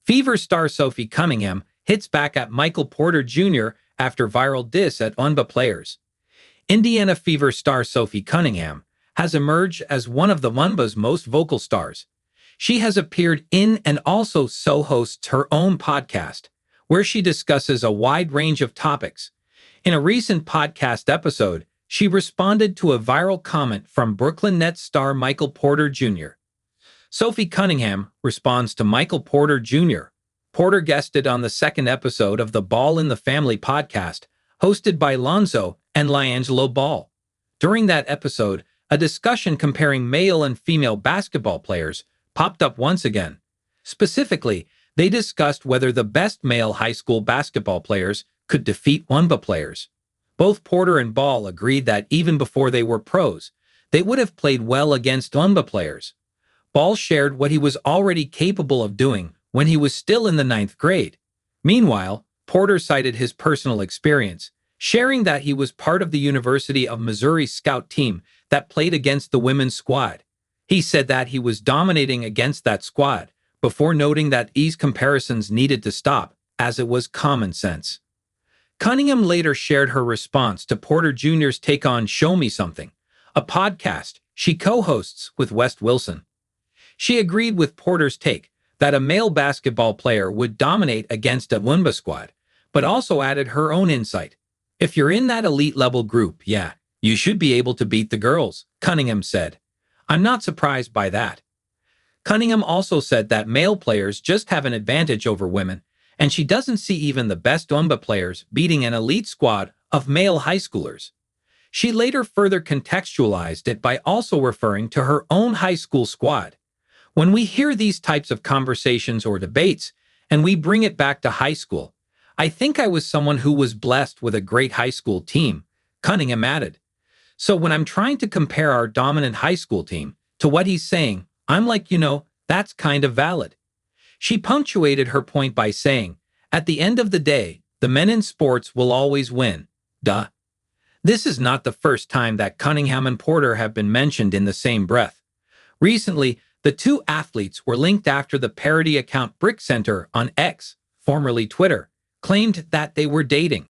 Fever star Sophie Cunningham hits back at Michael Porter Jr. after viral diss at Wnba players. Indiana Fever star Sophie Cunningham has emerged as one of the Wnba's most vocal stars. She has appeared in and also hosts her own podcast, where she discusses a wide range of topics. In a recent podcast episode, she responded to a viral comment from Brooklyn Nets star Michael Porter Jr. Sophie Cunningham responds to Michael Porter Jr. Porter guested on the second episode of the Ball in the Family podcast, hosted by Lonzo and LiAngelo Ball. During that episode, a discussion comparing male and female basketball players popped up once again. Specifically, they discussed whether the best male high school basketball players could defeat Wnba players. Both Porter and Ball agreed that even before they were pros, they would have played well against Wnba players. Ball shared what he was already capable of doing when he was still in the 9th grade. Meanwhile, Porter cited his personal experience, sharing that he was part of the University of Missouri scout team that played against the women's squad. He said that he was dominating against that squad, before noting that these comparisons needed to stop, as it was common sense. Cunningham later shared her response to Porter Jr.'s take on Show Me Something, a podcast she co-hosts with West Wilson. She agreed with Porter's take that a male basketball player would dominate against a Wnba squad, but also added her own insight. If you're in that elite-level group, yeah, you should be able to beat the girls, Cunningham said. I'm not surprised by that. Cunningham also said that male players just have an advantage over women, and she doesn't see even the best Wnba players beating an elite squad of male high schoolers. She later further contextualized it by also referring to her own high school squad. When we hear these types of conversations or debates, and we bring it back to high school, I think I was someone who was blessed with a great high school team, Cunningham added. So when I'm trying to compare our dominant high school team to what he's saying, I'm like, that's kind of valid. She punctuated her point by saying, at the end of the day, the men in sports will always win. Duh. This is not the first time that Cunningham and Porter have been mentioned in the same breath. Recently, the two athletes were linked after the parody account Brick Center on X, formerly Twitter, claimed that they were dating.